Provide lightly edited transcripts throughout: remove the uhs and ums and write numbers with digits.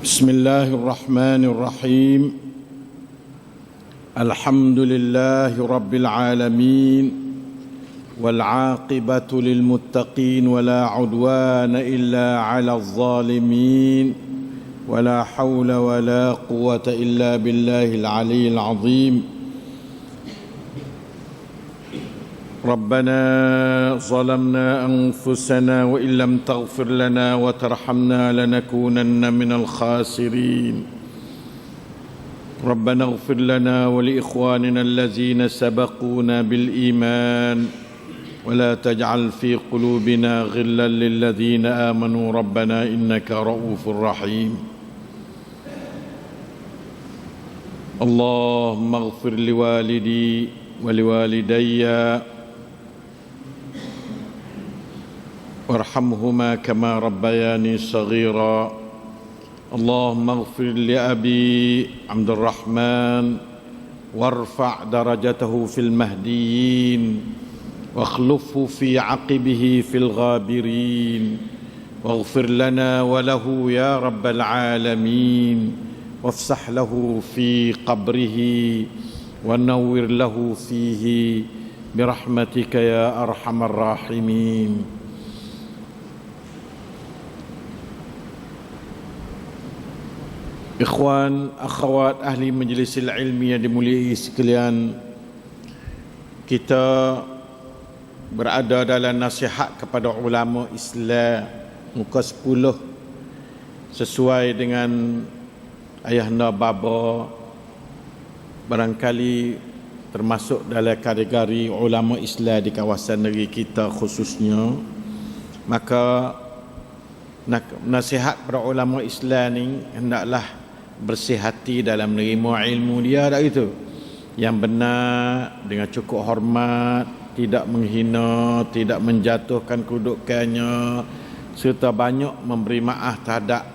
بسم الله الرحمن الرحيم. الحمد لله رب العالمين والعاقبة للمتقين ولا عدوان إلا على الظالمين ولا حول ولا قوة إلا بالله العلي العظيم. ربنا ظلمنا أنفسنا وإن لم تغفر لنا وترحمنا لنكونن من الخاسرين. ربنا اغفر لنا ولإخواننا الذين سبقونا بالإيمان ولا تجعل في قلوبنا غلا للذين آمنوا ربنا إنك رؤوف رحيم. اللهم اغفر لوالدي ولوالدي وارحمهما كما ربياني صغيرا. اللهم اغفر لأبي عبد الرحمن وارفع درجته في المهديين واخلفه في عقبه في الغابرين واغفر لنا وله يا رب العالمين وافسح له في قبره ونور له فيه برحمتك يا أرحم الراحمين. Ikhwan, akhwat, ahli majlisil ilmi yang dimuliai sekalian, kita berada dalam nasihat kepada ulama Islam muka 10 sesuai dengan ayahanda baba, barangkali termasuk dalam kategori ulama Islam di kawasan negeri kita khususnya. Maka nasihat para ulama Islam ni hendaklah bersih hati dalam menerima ilmu dia, tak itu yang benar dengan cukup hormat, tidak menghina, tidak menjatuhkan kedudukannya, serta banyak memberi maaf terhadap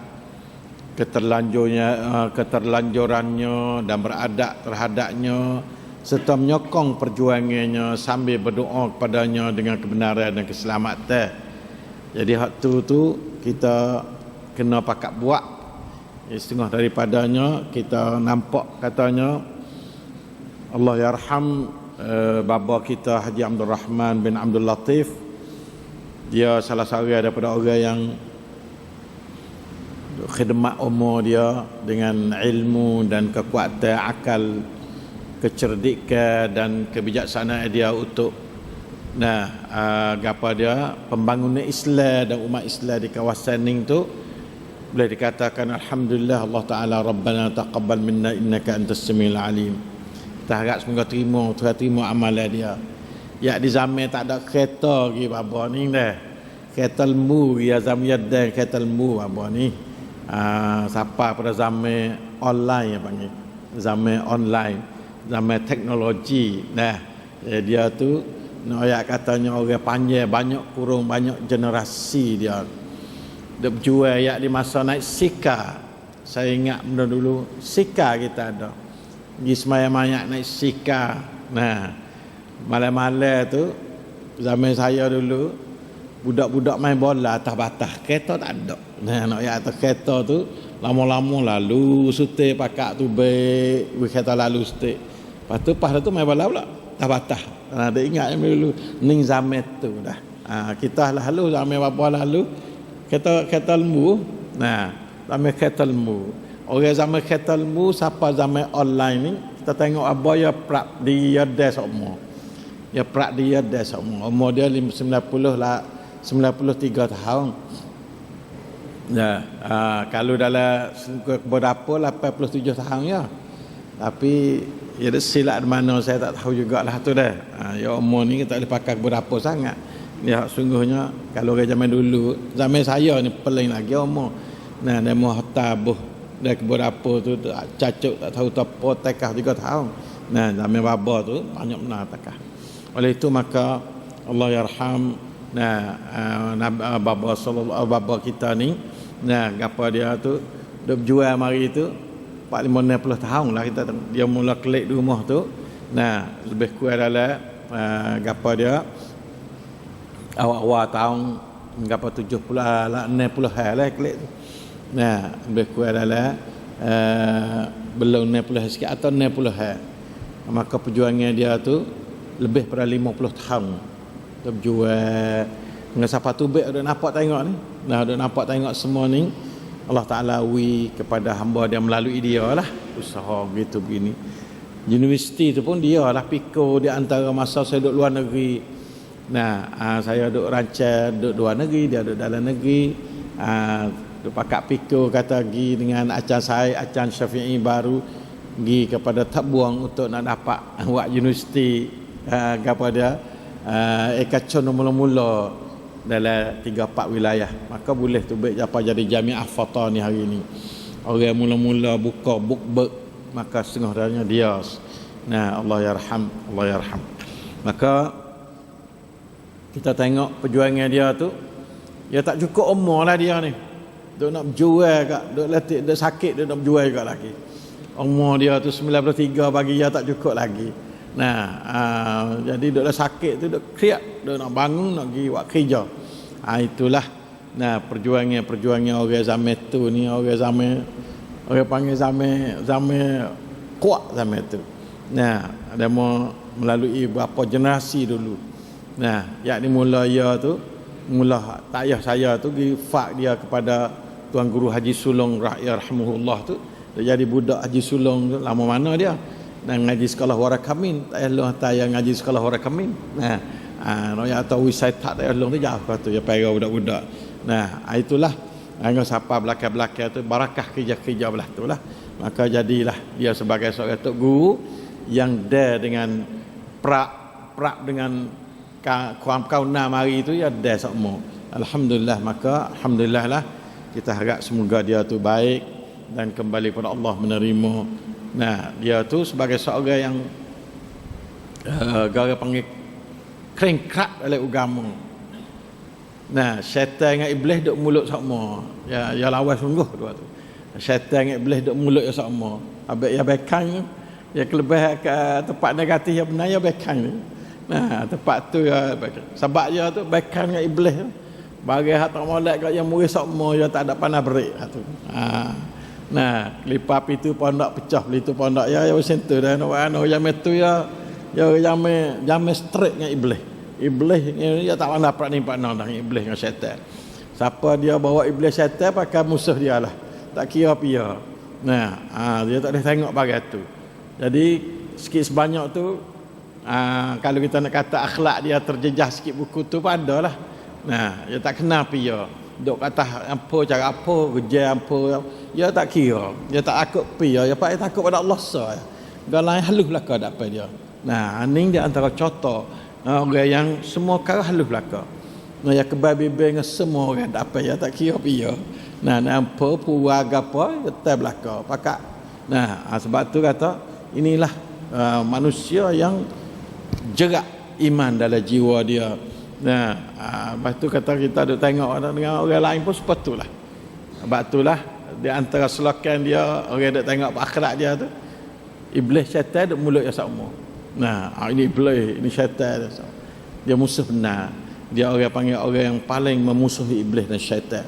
keterlanjurannya dan beradab terhadapnya, serta menyokong perjuangannya sambil berdoa kepadanya dengan kebenaran dan keselamatan. Jadi hak tu kita kena pakat buat. Setengah daripadanya kita nampak katanya Allah yarham bapa kita Haji Abdul Rahman bin Abdul Latif. Dia salah seorang daripada orang yang khidmat umur dia dengan ilmu dan kekuatan akal, kecerdikan dan kebijaksanaan dia untuk dia pembangunan Islam dan umat Islam di kawasan Ning tu. Boleh dikatakan alhamdulillah, Allah Taala Rabbana taqabbal minna innaka antas samiul alim. Kita harap semoga terima amalan dia. Ya di zaman tak ada kereta lagi bapa ni dah. Kereta lembu ya zaman dan kereta lembu bapa ni. Siapa pada zaman online ya panggil. Zaman online, zaman teknologi. Dia tu nak katanya orang panjang, banyak kurung, banyak generasi dia. Dia berjual ayat di masa naik sika. Saya ingat benda dulu sika kita ada. Pergi semayang-mayang naik sika. Malam-malam tu zaman saya dulu budak-budak main bola atas batas. Kereta tak ada. Nak ayat atas kereta tu lama-lama lalu sutik pakak tu baik. Kereta lalu sutik. Lepas tu main bola pula atas batas. Dia ingat yang dulu ning zaman tu dah. Kita lalu zaman bapa lalu kereta lembu. Zaman kereta lembu. Orang zaman kereta lembu, siapa zaman online ni, kita tengok apa ya prak dia dah semua. Ya prak dia dah semua. Umur dia 93 tahun. Kalau dalam berapa 87 tahun ya. Tapi ya silap di mana saya tak tahu jugalah tu dah. Ya umur ni kita boleh pakai berapa sangat. Ya sungguhnya kalau orang zaman dulu, zaman saya ni paling lagi umur. Dia mau tabuh dah berapa tu cacuk tak tahu apa takah 3 tahun. Zaman baba tu banyak benar takah. Oleh itu maka Allah yarham baba kita ni, apa dia tu dia berjual mari tu 45-60 tahun lah kita dia mula klik di rumah tu. Lebih kurang dalam apa dia awal-awal tahun berapa 70 lah 60 lah klik tu. Nah, lebih kurang adalah belum 60 sikit atau 60 maka perjuangan dia tu lebih pada 50 tahun dia berjuang dengan siapa tu baik ada nampak tengok ni. Nah, ada nampak tengok semua ni Allah Ta'ala wi kepada hamba dia melalui dia lah usaha gitu begini. Universiti tu pun dia lah pikir di antara masa saya duduk luar negeri. Nah, saya duduk rancang duduk luar negeri, dia duduk dalam negeri. Duduk pakak pikir kata pergi dengan acan saya, acan Syafi'i baru pergi kepada Tabuang untuk nak dapat buat universiti kepada ekacon mula-mula dalam 3-4 wilayah. Maka boleh tu baik apa jadi Jamiah Fata ni hari ni. Orang mula-mula buka book maka setengah darinya dia. Nah, Allah yarham, Allah yarham. Maka kita tengok perjuangan dia tu, dia tak cukup umur lah dia ni. Dia nak berjual kat, dia sakit dia nak berjual kat lagi. Umur dia tu 93 bagi dia tak cukup lagi. Nah, jadi dia sakit tu dia kriak, dia nak bangun nak pergi buat kerja. Itulah nah perjuangan orang zaman tu ni, orang panggil zaman kuat zaman tu. Nah, ada melalui berapa generasi dulu. Nah, yakni mula tak payah saya tu pergi fak dia kepada Tuan Guru Haji Sulong rahimahullah tu. Dia jadi budak Haji Sulong tu lama mana dia. Dan ngaji sekolah warakamin, tak payah tayar ngaji sekolah warakamin. Nah, ya tahu saya tak payah long tu jauh tu ya payah budak-budak. Nah, itulah dengan siapa belakang-belakang tu barakah kerja-kerja belah tu lah. Maka jadilah dia sebagai seorang tok guru yang dengan prak dengan kaum hari itu ya dah semua. Alhamdulillah, maka alhamdulillah lah kita harap semoga dia tu baik dan kembali pada Allah menerima. Nah, dia tu sebagai seorang yang gara panggil kringkrak oleh agama. Nah, syaitan dengan iblis duk mulut sama. Ya lawan sungguh dua tu. Syaitan dengan iblis duk mulut ya sama. Abek ya bekang ya kelebih ke tempat negatif yang benar ya bekang ni. Nah, tempat tu ya bekang. Sebab dia tu bekang dengan iblis. Bagi hak tak molek kat yang murid sama ya tak ada pandai berik tu. Nah, kelipap itu pondok pecah, itu pondok ya macam tu dah. Nak yang itu ya jame straight dengan iblis. Iblis dia tak pandai pak dengan iblis dengan syaitan. Siapa dia bawa iblis syaitan pakai musuh dia lah. Tak kira pia. Nah, dia tak boleh tengok bagai tu. Jadi sikit sebanyak tu kalau kita nak kata akhlak dia terjejah sikit buku tu pun ada lah. Nah, dia tak kenal pia. Duk kata apa cara apa kerja apa dia tak kira, dia tak takut pi dia pak takut pada Allah saja. Galai halus belaka dapat dia. Nah, aning dia antara contoh orang yang semua kara halus belaka. Nah, ya kebal bibir dengan semua orang dapat dia tak kira pi dia. Nah, nampa puag apa dia tak belaka pakak. Nah, sebab tu kata inilah manusia yang jerak iman dalam jiwa dia. Nah, lepas tu kata kita duk tengok dengan orang lain pun sepatutlah. Sebab itulah di antara slogan dia orang duk tengok akhlak dia tu iblis syaitan duk mulut dia sama. Nah, ini iblis, ini syaitan dia musuh benar. Dia orang panggil orang yang paling memusuhi iblis dan syaitan.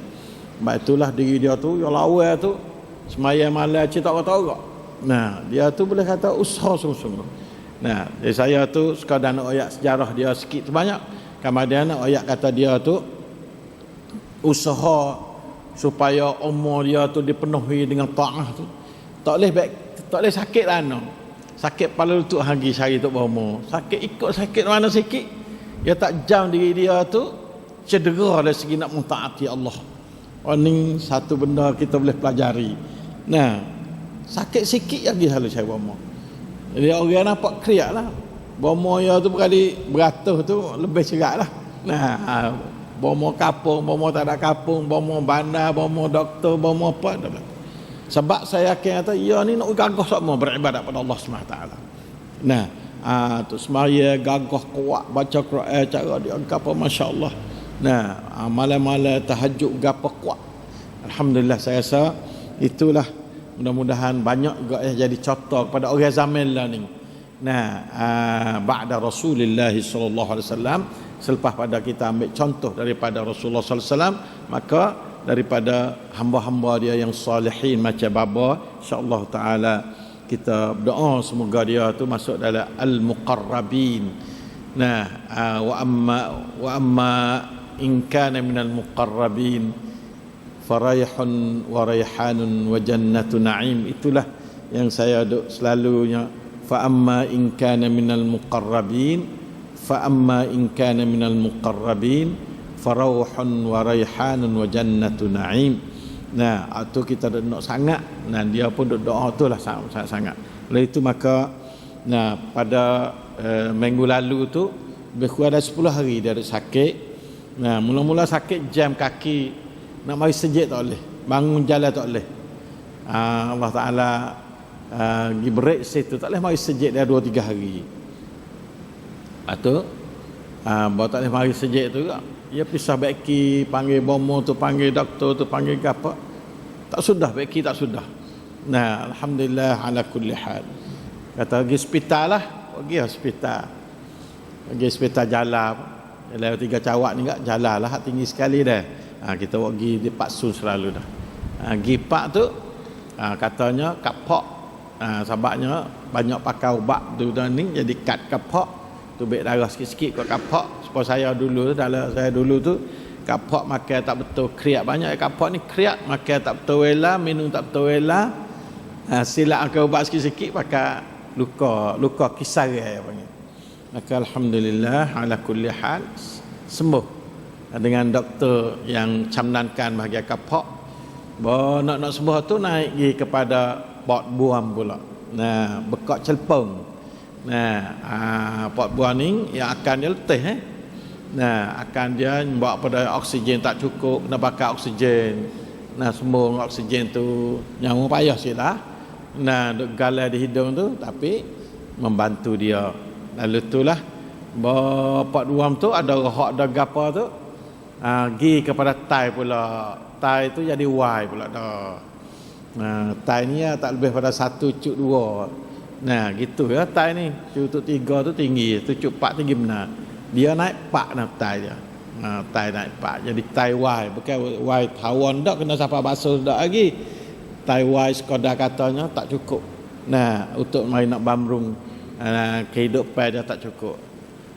Sebab itulah diri dia tu yang lawan tu semayang malam cerita kata-kata. Nah, dia tu boleh kata usaha sungguh-sungguh. Nah, jadi saya tu sekadar nak ayat sejarah dia sikit banyak. Kemudian ayat kata dia tu usaha supaya umur dia tu dipenuhi dengan taat tu. Tak boleh sakit lah no. Sakit kepala lutut hagi sehari tu berumur. Sakit ikut sakit mana sikit. Dia tak jam diri dia tu cedera dari segi nak mentaati Allah. Ini satu benda kita boleh pelajari. Nah, sakit sikit lagi selalu saya berumur. Jadi orang nampak kriak lah. Bomo ya tu berkali beratus tu lebih cerak lah. Nah, bomo kapung, bomo tak ada kapung, bomo bandar, bomo doktor, bomo apa dah. Sebab saya yakin kata ya ni nak gagah semua beribadat pada Allah SWT. Nah, tu semaya gagah kuat baca Quran cara dia apa masya-Allah. Nah, malam-malam tahajud gapo kuat. Alhamdulillah saya rasa itulah mudah-mudahan banyak juga jadi contoh kepada orang zaman lah ni. ba'da Rasulullah sallallahu alaihi wasallam, selepas pada kita ambil contoh daripada Rasulullah sallallahu alaihi wasallam, maka daripada hamba-hamba dia yang salihin macam baba, insya-Allah taala kita berdoa semoga dia tu masuk dalam al-muqarrabin. Wa amma in kana minal muqarrabin farayhun wa rayhanun wa jannatu na'im. Itulah yang saya duk selalunya, fa amma in kana minal muqarrabin farauhun wa rayhanun wa jannatu na'im. Itu kita nak sangat. Dia pun doa tu lah sangat. Oleh itu maka pada minggu lalu tu lebih kurang dah 10 hari dia ada sakit. Mula-mula sakit jam kaki, nak mari sejid tak boleh, bangun jalan tak boleh. Allah Ta'ala pergi break situ, tak boleh mari sejid dah 2-3 hari. Baru tak boleh mari sejid tu, dia pisah beki, panggil bomo tu, panggil doktor tu, panggil apa, tak sudah, beki tak sudah. Alhamdulillah ala kulli hal. Kata pergi hospital lah, pergi hospital jalan. Dalam 3 cawak ni kat jalan lah, tinggi sekali dah. Kita pergi di Pak Sun selalu dah. Pergi Pak tu, katanya kapak. Sebabnya banyak pakai ubat tu ni, jadi kat kapak tu baik darah sikit-sikit kat kapak. Sebab saya dulu tu kapak makan tak betul, kriak banyak kapak ni, kriak makan tak betul wela, minum tak betul wela. Silap makan ubat sikit-sikit pakai luka kisarai panggil. Maka alhamdulillah ala kulli hal sembuh dengan doktor yang camdankan bahagian kapak. Nak sembuh tu naik pergi kepada pot buam pula. Bekak celpong. Pot buam ni yang akan dia letih akan dia bawa pada oksigen tak cukup, kena pakai oksigen. Sembung oksigen tu nyawa payah sikitlah. Duk galai di hidung tu, tapi membantu dia. Lalu itulah pot buam tu ada rohak, ada gapa tu, pergi kepada tai pula. Tai tu jadi Y pula dah. Tai ni tak lebih pada 1.2. Gitu ya tai ni. 1.3 tu tinggi, 1.4 tinggi benar. Dia naik 4 tai dia. Tai naik 4. Jadi tai Y, bukan Y tawon dak, kena siapa basuh dak lagi. Tai Y sekadar katanya tak cukup. Untuk mari nak bamrung kehidupan dia tak cukup.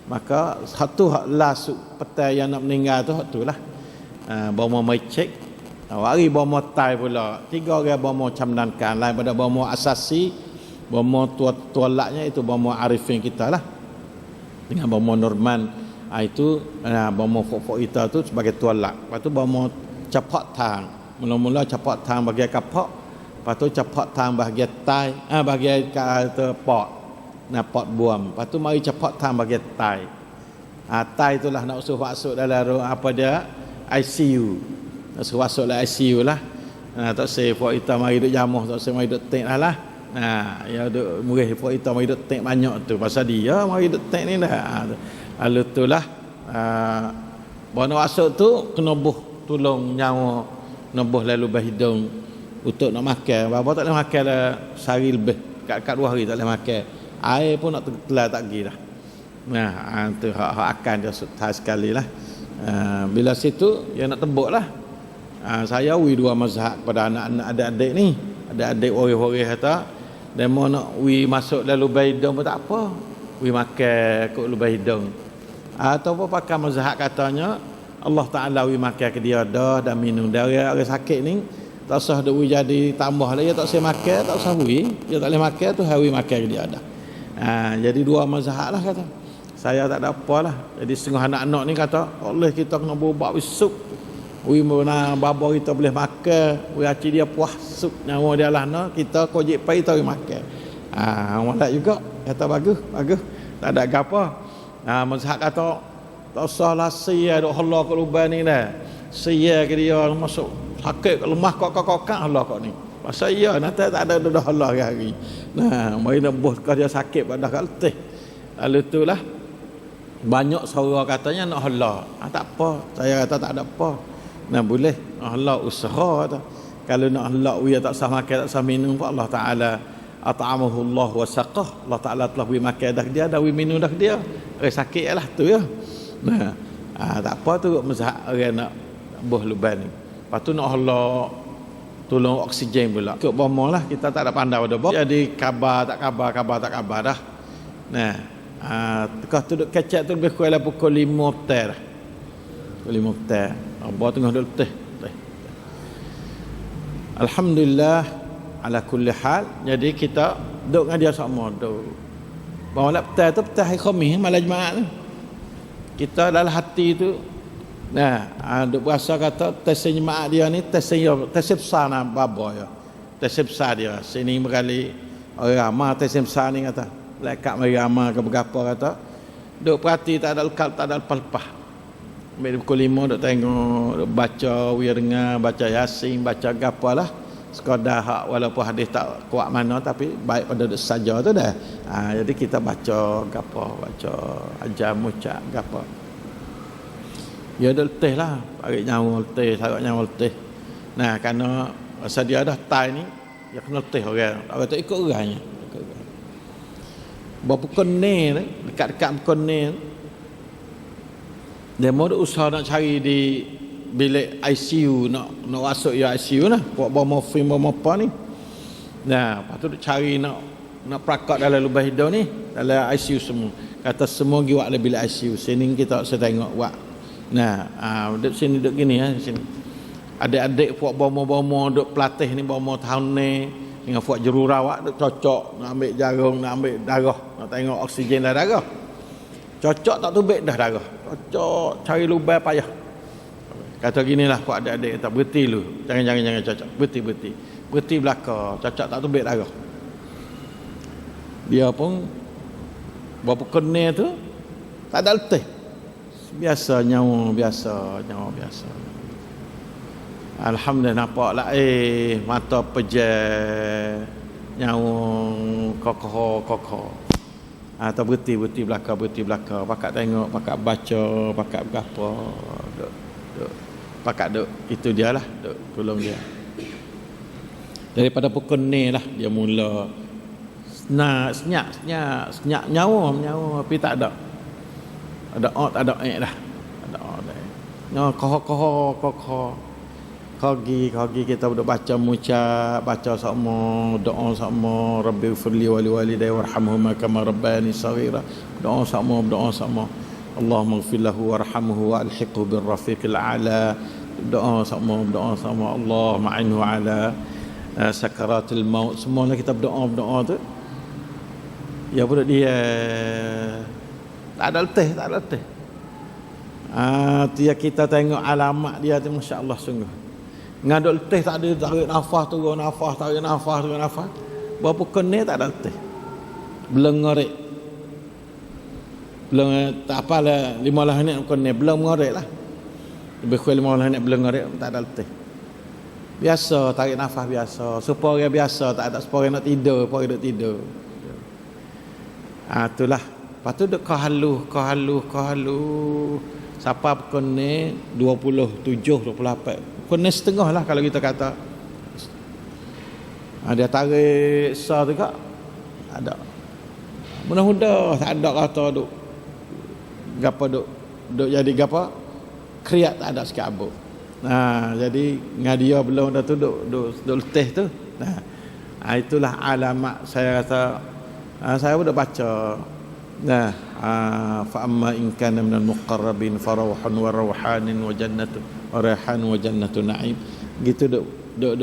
Maka satu hak last petai yang nak meninggal tu hak tulah. Bomo mai cek. Hari bomo tai pula. 3 orang bomo camdankan, lain pada bomo asasi, bomo tualaknya itu bomo Arifin kita lah. Dengan bomo Norman, itu bomo fok-fok kita tu sebagai tualak. Lepas tu bomo capak tang. Mula-mula capak tang bahagian kapak, lepas tu capak tang bahagian tai, bahagian pot. Pot buam. Lepas tu mari cepat tang bagi tai. Tai itulah nak usuh masuk dalam apa dia, ICU. Nak usuh masuk dalam ICU lah. Tak say for kita mari duk jamuh, tak say mari duk tek lah. Ya duk murih for kita mari duk tek banyak tu. Pasal dia mari duk tek ni dah. Lalu itulah nak masuk tu kena buh tolong nyawa, nebuh lalu hidung untuk nak makan. Bapa tak boleh makan lah sehari lebih. Kat 2 hari tak boleh makan. Air pun nak telah tak pergi dah. Itu hak akan dia sudah sekali lah. Bila situ dia nak tebuk lah. Saya 2 mazhab kepada anak-anak adik-adik ni. Adik-adik waris-waris kata, dia mau nak masuk dalam lubang hidung pun tak apa. Makan kot lubang hidung. Ataupun pakai mazhab katanya Allah Ta'ala makan ke dia dah dan minum. Dari orang sakit ni tak usah dia jadi tambah lagi, tak usah makan, tak usah dia tak boleh makan tu hari makan ke dia dah. Jadi 2 mazhab lah kata. Saya tak ada apa lah. Jadi setengah anak-anak ni kata, oleh kita kena berubah sup. Mana baba kita boleh makan, aci dia puas sup nyawa dia lah kita kojek pai tahu makan. Malah juga kata bagus. Tak ada apa. Mazhab kata tak usah lah sia duk halah kat lubang ni dah. Sia ke dia masuk sakit lemah kok halah kok ni. Pasal iya nanti tak ada dah Allah hari. Mari nak buh dia sakit pada kat letih. Lalu itulah banyak suara katanya nak Allah. Tak apa, saya kata tak ada apa. Boleh Allah usaha kata. Kalau nak Allah tak sah makan, tak sah minum pun Allah Taala at'amahu Allah wa saqah, Allah Taala telah beri makan dah dia, dah beri minum dah dia. Orang sakit lah tu ya. Nah, tak apa tu mazhab orang nak buh luban ni. Lepas tu nak Allah tolong oksigen pula. Ikut bomo lah, kita tak ada pandai pada bomo. Jadi khabar tak khabar dah. Nah, tekah tu duk kecek tu lebih kurang pukul 5 petang dah. Pukul 5 petang. Abah tengah duk letih. Alhamdulillah ala kulli hal. Jadi kita duk dengan dia sama duk. Bawa petang tu petang hari Khamis malam Jumaat tu. Kita dalam hati tu duk berasa kata tesnya jemaah dia ni tesnya besar nak baba ya. Tesnya besar dia. Sini berkali orang ramai tesnya besar ni kata. Lekat mari ramai ke berapa kata. Duk perhati tak ada lekal, tak ada lepas-lepas. Ambil pukul 5 duk tengok, duk baca wiringa, baca yasin, baca gapalah. Sekadar hak walaupun hadis tak kuat mana tapi baik pada saja tu dah. Jadi kita baca gapo, baca ajar mucak gapo. Ya dah letih lah, tarik nyawa letih, tarik nyawa letih. Nah, kerana masa dia dah tai ni, dia kena letih orang. Orang tak ikut orangnya. Berapa ni dekat-dekat pukul ni dia mau usaha nak cari di bilik ICU, nak masuk ya ICU lah, buat bawa morfin bawa apa ni. Nah, lepas tu cari nak prakak dalam lubang hidung ni, dalam ICU semua. Kata semua pergi buat dalam bilik ICU. Sini kita saya tengok buat. Nah, duduk sini duduk gini sini. Adik-adik buat bomo-bomo duduk pelatih ni bomo tahun ni dengan buat jururawat duduk cocok nak ambil jarum, nak ambil darah, nak tengok oksigen dalam darah. Cocok tak tubik dah darah. Cocok cari lubang payah. Kata ginilah buat adik-adik kata berhenti dulu. Jangan cocok. Berhenti. Berhenti belakang. Cocok tak tubik darah. Dia pun berapa kena tu tak ada letih. Biasa nyawa biasa. Alhamdulillah nampaklah mata pejam, nyawa kokoh. Atau berhenti belakang. Pakat tengok, pakat baca, pakat berapa. Pakat duk itu dia lah, duk tolong dia. Daripada pukul ni lah dia mula senyap nyawa tapi tak ada tak ada dah. Kokoh kagi kita duk baca mucak, baca sama, doa sama, Rabbi firli wali walidayya warhamhuma kama rabbani saghira. Doa sama. Allahumma ighfir lahu warhamhu wa alhiqhu bir rafiqil a'la. Doa sama. Allah ma'inhu ala sakaratul maut. Semuanya kita berdoa tu. Ya budak dia tak ada letih. Dia kita tengok alamat dia tu masya-Allah sungguh. Ngaduk letih tak ada, tarik nafas turun nafas. Berapa kena tak ada letih. Belum ngorek. Belum tak apalah 15 minit kena belum ngorek lah. Lebih kurang 15 minit belum ngorek tak ada letih. Biasa tarik nafas biasa. Supaya biasa tak ada supaya nak tidur, supaya duk tidur. Itulah. Lepas tu duk kahalu. Siapa pukul ni 27, 28. Pukul ni setengah lah kalau kita kata. Dia tarik sah tu kak. Ada. Mudah-mudah tak ada kata duk jadi gapa? Kriat tak ada sikit abuk. Jadi ngadia belum dah tu duk letih tu. Itulah alamat saya kata. Saya sudah baca. Fa amma in kana minal muqarrabin farawhun wa rawhanin wa jannatu wa raihan wa jannatu na'im. Gitu duk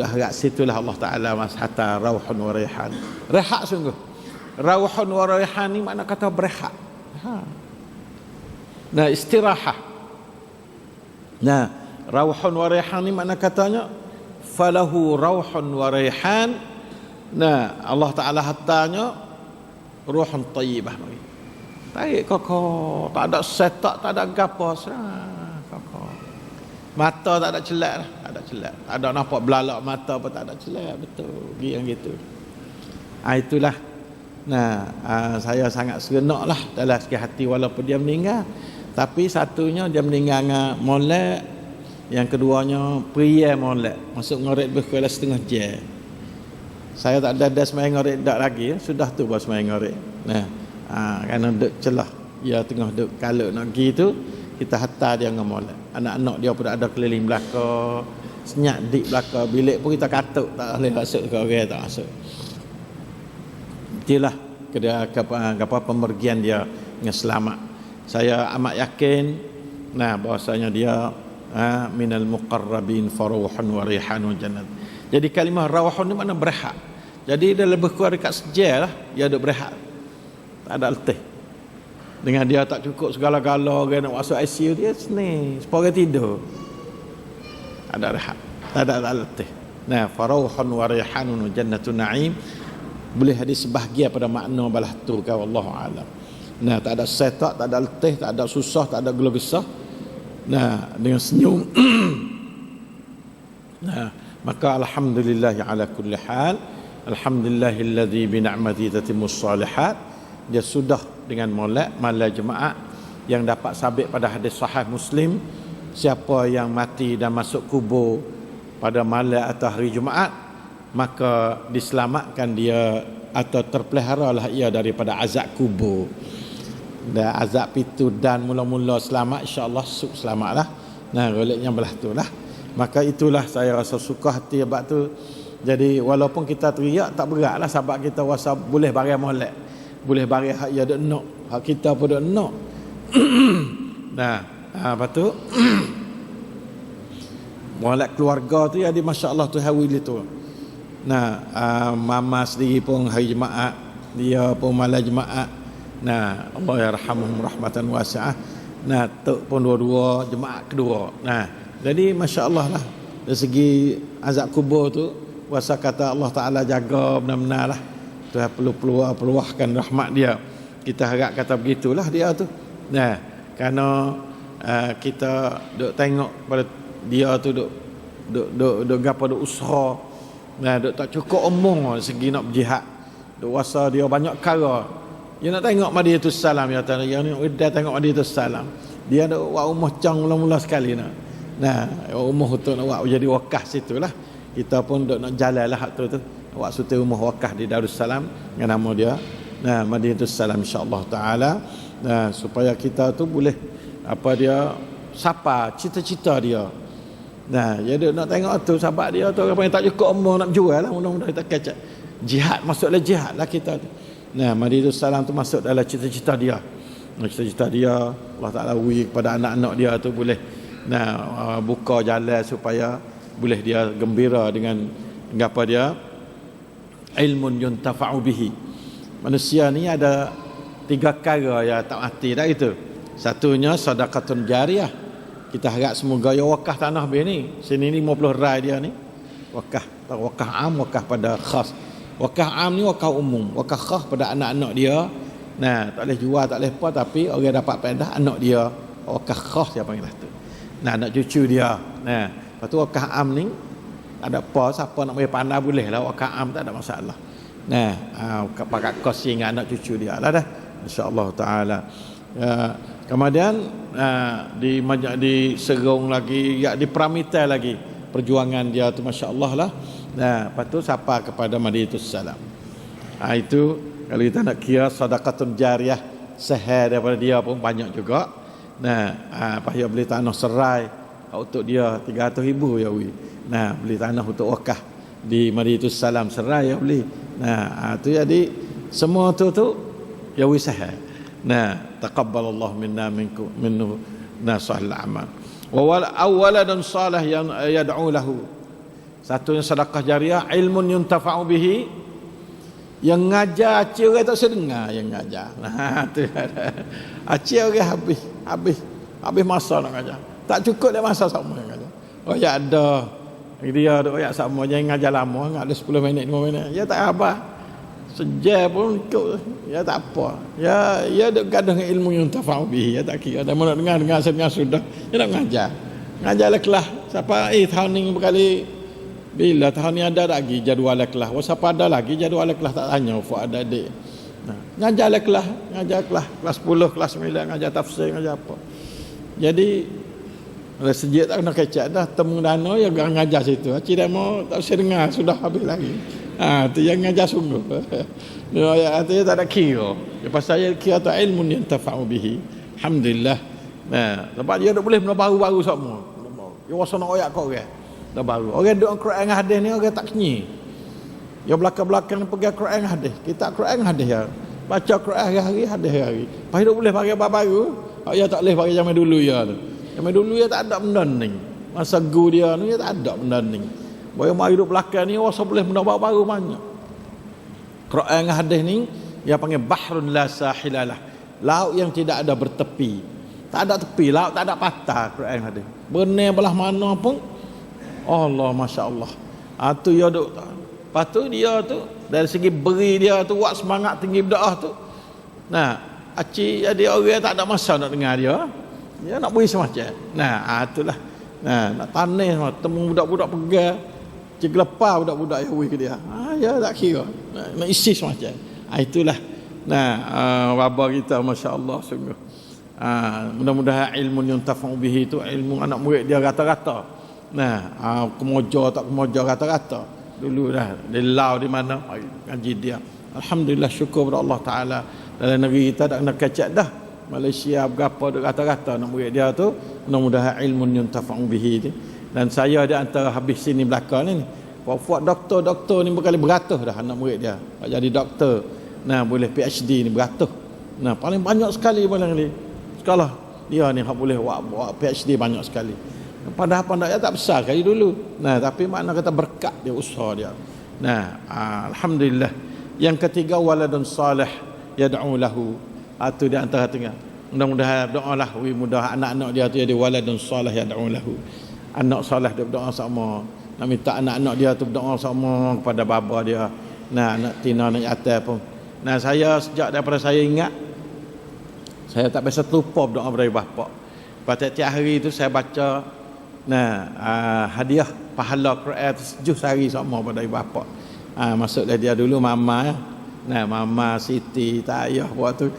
harap situlah Allah Taala masihata rawhun wa raihan. Rehat sungguh. Rawhun wa raihan ni makna kata berehat. Istirahah. Rawhun wa raihan ni makna katanya falahu rawhun wa raihan. Allah Taala hatanya ruhun tayyibah mari. Tarik kokoh, tak ada setak, tak ada gapo, kokoh. Mata tak ada celak lah, tak ada celak. Tak ada nampak belalak mata apa tak ada celak, betul. Yang gitu. Itulah. Saya sangat seronok lah dalam sikit hati walaupun dia meninggal. Tapi satunya dia meninggal dengan molek, yang keduanya pria molek. Masuk ngorek lebih kurang setengah jam. Saya tak ada sembahyang ngorek dak lagi, sudah tu buat sembahyang ngorek. Nah, kerana duk celah dia tengah duk kalau nak pergi tu, kita hantar dia dengan molek. Anak-anak dia pun ada keliling belakang, senyap di belakang bilik pun kita katuk tak boleh masuk ke orang tak masuk. Itulah apa pemergian dia dengan selamat. Saya amat yakin bahwasanya dia minal muqarrabin faruhun wa rihanun jannat. Jadi kalimah rawahun ni makna berehat. Jadi dia lebih kurang dekat sejar lah, dia duk berehat. Tak ada letih. Dengan dia tak cukup segala-gala dia nak masuk ICU, dia seni supaya tidur. Ada rehat, tak ada letih. Faruhun wa rihanun jannatun na'im. Boleh ada sebahagian pada makna balah tu ka wallahu alam. Tak ada setak, tak ada letih, tak ada susah, tak ada gelo gesah. Dengan senyum. Maka alhamdulillah ala kulli hal. Alhamdulillahilladzi bi ni'mati tatimmus salihat. Dia sudah dengan molek malai jemaah yang dapat sabit pada hadis sahih Muslim, siapa yang mati dan masuk kubur pada malam atau hari Jumaat, maka diselamatkan dia atau terpeliharalah ia daripada azab kubur. Dan azab itu dan mula-mula selamat, insya-Allah selamatlah. Goleknya belah itulah. Maka itulah saya rasa suka hati sebab tu. Jadi walaupun kita teriak tak beratlah sebab kita rasa boleh bagi molek. Boleh bagi hak ia dak nak, hak kita pun dak nak. Apa tu? Molek keluarga tu jadi masya-Allah tu hawil itu. Mama sendiri pun hari Jumaat, dia pun malam Jumaat. Allah yarhamuhum rahmatan wasi'ah. Tok pun dua-dua Jumaat kedua. Jadi masya-Allah lah. Dari segi azab kubur tu, kuasa kata Allah Taala jaga benar-benar lah. Tuhan perlu peluahkan rahmat dia. Kita harap kata begitulah dia tu. Kerana kita duk tengok pada dia tu duk gapo duk usaha. Duk tak cukup omong segi nak berjihad. Duk rasa dia banyak perkara. Dia nak tengok Madinatus Salam, ya Tuhan. Dia tengok Madinatus Salam. Dia duk buat rumah cang mula-mula sekali nak. Rumah tu nak buat jadi wakaf situlah. Kita pun duk nak jalanlah hak tu. Awak suti rumah wakaf di Darussalam dengan nama dia Madinatus Salam insya-Allah taala, supaya kita tu boleh sapa cita-cita dia. Jadi nak tengok tu sahabat dia tu apa yang tak cukup umur nak jual lah, mudah-mudahan kita kecek jihad, masuklah jihad lah kita tu. Madinatus Salam tu masuk dalam cita-cita dia. Cita-cita dia Allah Taala beri kepada anak-anak dia tu boleh buka jalan supaya boleh dia gembira dengan apa dia ilmun yuntafa'u bihi. Manusia ni ada 3 perkara yang tak mati dah itu. Satunya sedekahun jariah. Kita harap semoga ya wakaf tanah be ni. Sini ni 50 rai dia ni. Wakaf am, wakaf pada khas. Wakaf am ni wakaf umum, wakaf khas pada anak-anak dia. Tak boleh jual, tak boleh apa, tapi orang dapat faedah anak dia. Wakaf khas dia panggil tu. Anak cucu dia. Lepas tu wakaf am ni ada apa, siapa nak bagi pandai boleh lah, wakaf am tak ada masalah. Pakai kos dengan anak cucu dia lah dah, insya-Allah taala. Kemudian di Serong lagi, di Pramitai lagi perjuangan dia tu masya-Allah lah. Lepas tu sapa kepada Madinatus Salam. Itu kalau kita nak kira sedekahun jariah seher daripada dia pun banyak juga. Payah beli tanah serai untuk dia 300,000 ya wi. Beli tanah untuk wakaf di Madinatus Salam serai ya beli. Tu jadi semua tu ya wi sahih. Taqabbalallahu minna minkum minhu nasahil amal. Wa awwalan salih yang yad'u lahu. Satunya sedekah jariah, ilmun yuntafa'u bihi. Yang ngajar acik orang tak sedengar yang ngajar. Tu acik orang habis masa nak ngajar. Tak cukup dia masa sama yang ngajar. Ya ada dia duk ayat sama jangan ngajar lama, ada 10 minit 5 minit. Ya tak apa. Sejam pun ikut. Ya tak apa. Ya duk gaduh dengan ilmu yang tafa'u bihi. Ya tak kira. Ada mana dengar sudah. Ya nak ngajar. Ngajarlah kelas. Siapa tahun ni berkali bila tahun ni ada lagi jadual kelas. Siapa ada lagi jadual kelas tak tanya Fuad adik. Ngajarlah kelas, kelas 10, kelas 9 ngajar tafsir, ngajar apa. Jadi sejak tak kena kecak dah temu dana ya ngajar situ. Cik dah mau tak usah dengar sudah habis lagi. Tu yang ngajar sungguh. Ayat tu tak ada kira. Lepas saya kira tu ilmu yang tafa'u bihi. Alhamdulillah. Sebab dia tak boleh benda baru-baru semua. Dia rasa nak oyak kau orang. Dah baru. Orang duk Quran dengan hadis ni orang tak kenyi. Yang belakang-belakang pegang Quran dengan hadis. Kita Quran dengan hadis ya. Baca Quran hari-hari, hadis hari-hari. Lepas tu boleh pakai baru. Ya tak boleh pakai zaman dulu ya tu. Zaman dulu ya tak ada benda ni. Masa guru dia ni ya tak ada benda ni. Boyo mai duduk belakang ni rasa boleh benda baru banyak. Quran dengan hadis ni dia panggil bahrun la sahilalah. Laut yang tidak ada bertepi. Tak ada tepi, laut tak ada patah Quran hadis. Benar belah mana pun Allah masya-Allah. Tu ya duk. Lepas tu dia tu dari segi beri dia tu buat semangat tinggi berdoa tu. Nah, acik jadi orang tak ada masa nak dengar dia. Dia nak beri semacam. Nah, itulah. Nah, nak tanis semua temu budak-budak pegang. Cik lepas budak-budak yang beri ke dia. Ya tak kira. Nak isi semacam. Itulah. Nah, wabah kita masya-Allah sungguh. Mudah-mudahan ilmu yang tafa'u bihi itu ilmu anak murid dia rata-rata. Nah, kemoja tak kemoja rata-rata. Dulu dah dia lau di mana ngaji dia. Alhamdulillah syukur kepada Allah Taala. Dalam negeri kita tak nak kecek dah. Malaysia berapa dak rata-rata nak murid dia tu mudah-mudahan ilmu yang tafa'u bihi ni. Dan saya di antara habis sini belakang ni. Puak-puak doktor-doktor ni berkali beratus dah anak murid dia. Jadi doktor. Nah, boleh PhD ni beratus. Nah, paling banyak sekali paling ni. Sekolah dia ni hak boleh buat PhD banyak sekali. Padahal dia tak besar kali dulu. Nah, tapi makna kata berkat dia usaha dia. Nah, alhamdulillah. Yang ketiga waladun salih yad'u lahu. Itu di antara tengah. Mudah-mudahan doalah mudah anak-anak dia tu jadi waladun salih yad'u lahu. Anak salih dia berdoa sama. Nak minta anak-anak dia tu berdoa sama kepada bapa dia. Nah, anak tina anak yatim pun. Nah, saya sejak daripada saya ingat saya tak biasa terlupa berdoa pada bapa. Pada tiap hari itu saya baca hadiah pahala Quran 7 hari sama pada ibu bapa. Maksudnya dia dulu mama ya. Nah, mama Siti tak ayah buat tu.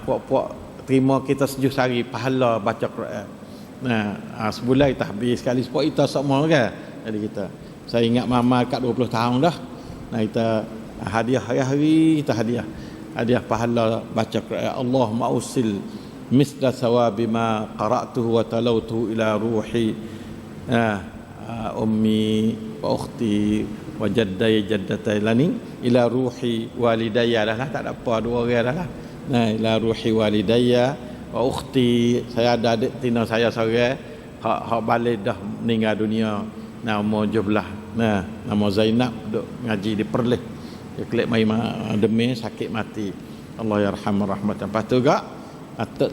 Puak-puak terima kita 7 hari pahala baca Quran. Nah, sebulan kita habis sekali sebab kita semua kan. Jadi saya ingat mama kat 20 tahun dah. Nah, kita hadiah hari-hari kita hadiah pahala baca Quran. Allah ma'usil misla sawabi ma qara'tuhu wa talawtuhu ila ruhi ummi wa ukhti wa jaddai jaddatai lani ila ruhi walidayya lah tak ada apa dua orang dah. Nah, ila ruhi walidayya wa ukhti saya ada adik tina saya seorang hak balik dah meninggal dunia nama jublah. Nah, nama Zainab duk ngaji di Perlis. Dia kelak mai demam sakit mati. Allah yarhamur rahmatan. Lepas tu gak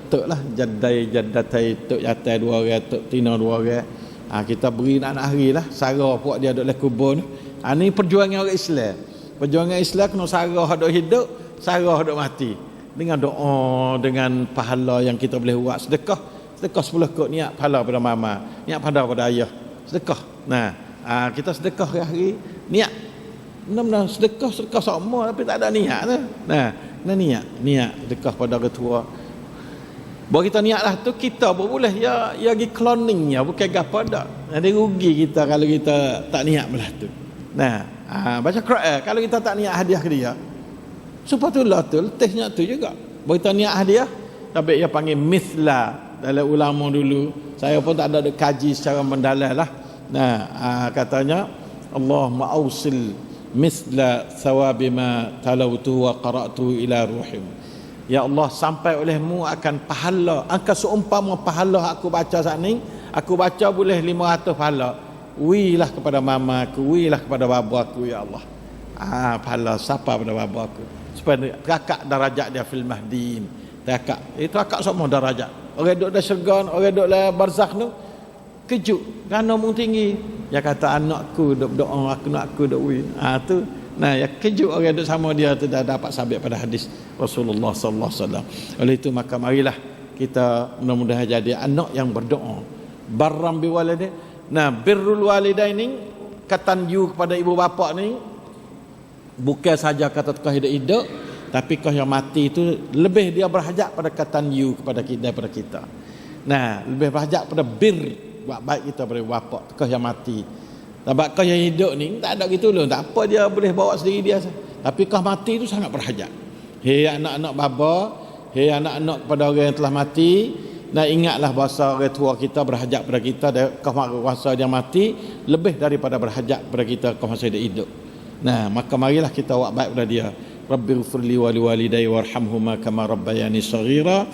tok lah jaddatai tok yatai dua orang tok tina dua orang. Kita beri anak hari lah sarah puak dia duk le kubur. Ni perjuangan orang Islam. Perjuangan Islam kena sarah hak duk hidup, sarah duk mati. Dengan doa, dengan pahala yang kita boleh buat sedekah 10 kot niat pahala pada mama, niat pahala pada ayah. Sedekah. Nah, kita sedekah hari niat. Benar-benar sedekah sama tapi tak ada niat tu. Nah, niat sedekah pada ketua. Bahawa kita niat lah tu kita pun boleh ya pergi cloning ya bukan apa dak. Ada rugi kita kalau kita tak niat belah tu. Nah, baca Quran kalau kita tak niat hadiah ke dia. Supatullah tu letihnya tu juga. Bahawa kita niat hadiah tapi dia panggil mithla dalam ulama dulu. Saya pun tak ada kaji secara mendalam lah. Nah, katanya Allah ma'ausil mithla thawabi ma talawtu wa qara'tu ila ruhim. Ya Allah, sampai olehmu akan pahala angka seumpama pahala aku baca saat ni, aku baca boleh 500 pahala. Wilah kepada mama aku, wilah kepada bapa aku ya Allah. Pahala siapa pada bapa aku supaya terakak darajat dia fil mahdiin. Terakak itu akak semua darajat. Orang duduk dalam syurga, orang duduk dalam barzakh tu kejut kerana mung tinggi. Dia kata anakku duk berdoa, aku duk wi. Tu nah, ya kejut orang duduk sama dia tu dah dapat sabit pada hadis Rasulullah sallallahu alaihi wasallam. Oleh itu maka marilah kita mudah-mudahan jadi anak yang berdoa. Barram biwalidai. Nah, birrul walidaini katanju kepada ibu bapa ni bukan saja kata tukar hidup-hidup tapi kau yang mati itu lebih dia berhajat pada katanju kepada kita daripada kita. Nah, lebih berhajat pada bir buat baik kita pada bapa tukar yang mati. Sebab kau yang hidup ni tak ada gitu tolong, tak apa, dia boleh bawa sendiri dia. Tapi kau mati tu sangat berhajat. Hei anak-anak bapa, hei anak-anak kepada orang yang telah mati, dan ingatlah bahasa orang tua kita berhajat pada kita, kau masa dia mati lebih daripada berhajat pada kita kau masa dia hidup. Nah, maka marilah kita buat baik pada dia. Rabbighfirli wa liwalidayya warhamhuma kama rabbayani shaghira.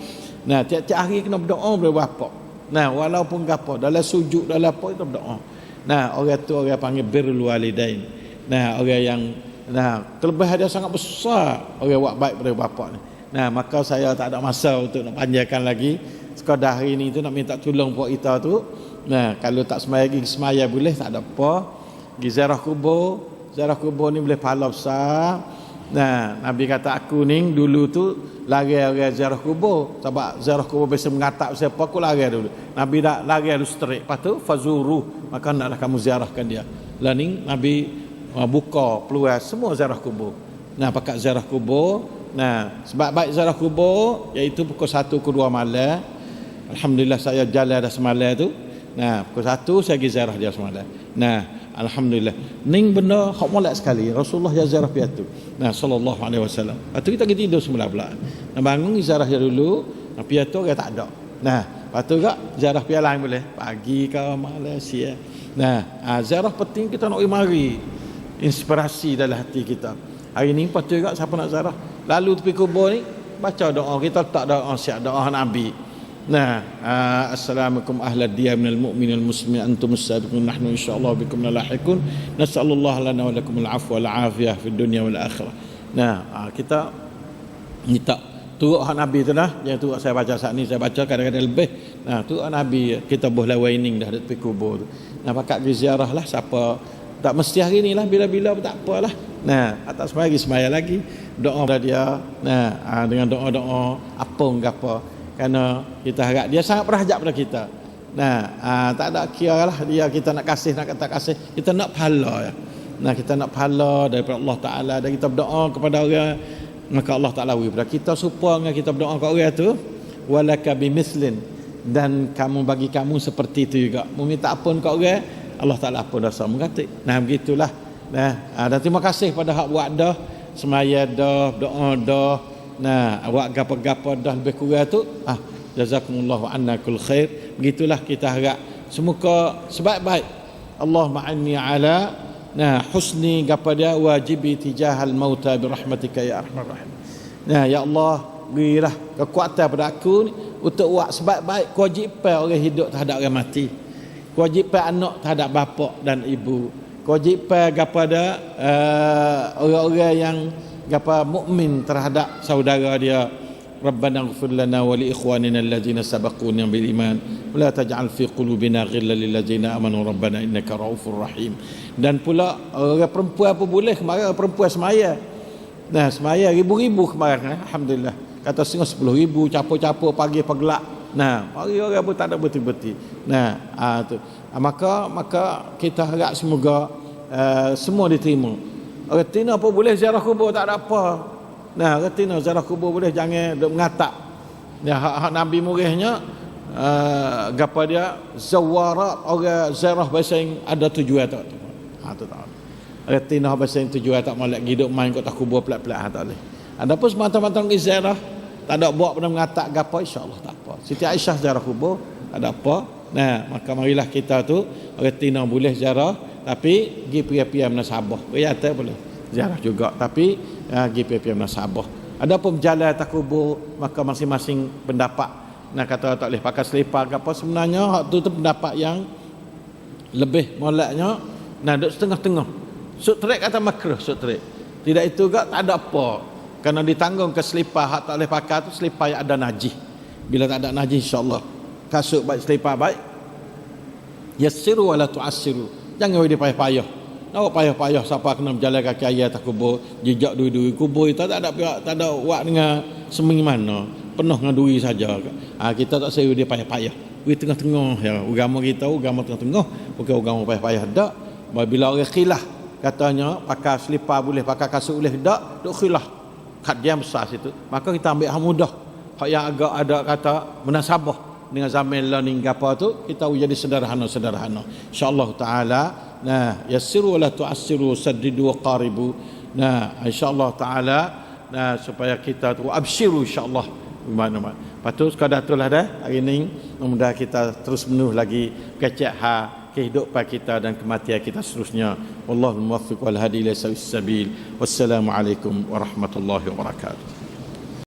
Nah, tiap-tiap hari kena berdoa pada bapa. Nah, walaupun gapo, dalam sujud dalam apa kita berdoa. Nah, orang tu orang panggil birrul walidain. Nah, orang yang kelebihan dia sangat besar orang buat baik pada bapa ni. Nah, maka saya tak ada masa untuk nak panjangkan lagi. Sekadar hari ni tu nak minta tolong puak kita tu. Nah, kalau tak semaya boleh, tak ada apa. Pergi ziarah kubur. Ziarah kubur ni boleh pahala besar. Nah, Nabi kata aku ni dulu tu lari orang ziarah kubur. Sebab ziarah kubur biasa mengatap siapa, aku lari dulu. Nabi dah lari dulu straight. Lepas tu fazuru, maka naklah kamu ziarahkan dia. Lah ni Nabi buka peluang semua ziarah kubur. Nah, pakat ziarah kubur. Nah, sebab baik ziarah kubur iaitu pukul 1 ke 2 malam. Alhamdulillah saya jalan dah semalam tu. Nah, pukul 1 saya pergi ziarah dia semalam. Nah, alhamdulillah. Ning benda hak molek sekali. Rasulullah ya ziarah piatu. Nah, sallallahu alaihi wasallam. Lepas tu kita pergi tidur semula pula. Nah, bangun ziarah dia dulu, piatu dia tak ada. Nah, lepas tu juga ziarah pihak lain boleh. Pagi ke malam siang. Nah, ziarah penting kita nak mari. Inspirasi dalam hati kita. Hari ni patut juga siapa nak ziarah. Lalu tepi kubur ni baca doa, kita tak doa siap doa Nabi. Nah, assalamualaikum ahlad diyar minal mu'minil muslimin antum as-sabiqun nahnu insyaallah bikum lahiqun nasallallahu lana wa lakum al-afwa wal afiyah fid dunya wal akhirah. Nah, kita minta turut hak Nabi tu dah. Yang turut saya baca saat ni, saya baca kadang-kadang lebih. Nah, turut Nabi kita boleh waining dah tepi kubur tu. Nah, pakat pergi ziarah lah, siapa tak mesti hari ni lah, bila-bila pun tak apalah. Nah, atas semaya lagi doa pada dia. Nah, dengan doa-doa apa enggak apa. Kerana kita harap dia sangat berhajat pada kita. Nah, tak ada kira lah dia kita nak kasih nak kata kasih, kita nak pahala ya. Nah, kita nak pahala daripada Allah Taala, dan kita berdoa kepada orang, maka Allah Taala beri pada kita supaya dengan kita berdoa kepada orang tu walaka bimislin, dan kamu bagi kamu seperti itu juga. Meminta ampun kepada orang, Allah Taala ampun dosa mengatik. Nah, begitulah. Nah, dan terima kasih pada hak buat dah, semaya dah, doa dah. Nah, awak gapo-gapo dah lebih kurang tu, jazakumullahu anna kull khair. Begitulah kita harap semoga sebaik-baik. Allahumma anni ala husni gapo dia wajibi tijahal mauta bi rahmatika ya arhamar rahim. Nah, ya Allah, berilah kekuatan pada aku ni untuk buat sebaik-baik kewajipan orang hidup terhadap orang mati. Kewajipan anak terhadap bapa dan ibu. Kewajipan kepada orang-orang yang mukmin terhadap saudara dia. Rabbana ighfir lana wa li ikhwanina allazina sabaquna bil iman wa la taj'al fi qulubina ghillan lil ladzina amanu rabbana innaka raufur rahim. Dan pula orang perempuan pun boleh, kemarin perempuan semaya. Nah, semaya ribu-ribu kemarin, alhamdulillah. Kata setengah 10,000 capur-capur pagi pagelak. Nah, hari orang pun tak ada betul-betul. Nah, tu. Maka kita harap semoga semua diterima. Retina pun boleh ziarah kubur, tak ada apa. Nah, retina ziarah kubur boleh, jangan duk mengatap. Ya, hak Nabi murihnya gapo dia zawarat, orang ziarah bahasa yang ada tujuan tak. Tu tak. Retina bahasa yang tujuan tak molek hidup main kat kubur pelak-pelak tak boleh. Adapun semata-mata pergi ziarah, tak ada buat benda mengatap gapo, insya-Allah tak apa. Siti Aisyah ziarah kubur, tak ada apa. Nah, maka marilah kita tu retina boleh ziarah, tapi pergi pia-pia menasabah. Riyata boleh ziarah juga, tapi pergi pia-pia menasabah. Adapun berjalan atas kubur, maka masing-masing pendapat. Nah, kata tak boleh pakai selipar ke apa, sebenarnya hak tu pendapat yang lebih moleknya. Nah, duduk setengah-tengah. Sutrek kata makruh, sutrek. Tidak itu juga tak ada apa. Kerana ditanggung ke selipar hak tak boleh pakai tu selipar yang ada najis. Bila tak ada najis, insya-Allah kasut baik, selipar baik. Yassiru wala tu'assiru. Jangan dia payah-payah. Nak payah-payah siapa kena berjalan kaki ayah tak kubur, jejak duri-duri kubur itu tak ada buat dengan seming mana, penuh dengan duri saja. Kita tak seru dia payah-payah. Di tengah-tengah ya, agama kita agama tengah-tengah, bukan agama payah-payah dak. Bila orang khilaf katanya pakai selipar boleh, pakai kasut boleh dak, duk khilaf. Kat dia besar situ. Maka kita ambil hak mudah. Hak yang agak ada kata munasabah. dengan zaman learning apa tu, kita jadi sederhana-sederhana. Insya-Allah taala, nah, yassiru wa la tu'assiru, saddidu wa qaribu. Nah, insya-Allah taala, nah, supaya kita tu absyiru insya-Allah mana-mana. Patut sekadar itulah dah hari ini, mudah kita terus menuh lagi kecek kehidupan kita dan kematian kita seterusnya. Wallahul muwaffiq wal hadi ila sawis sabil. Wassalamualaikum warahmatullahi wabarakatuh.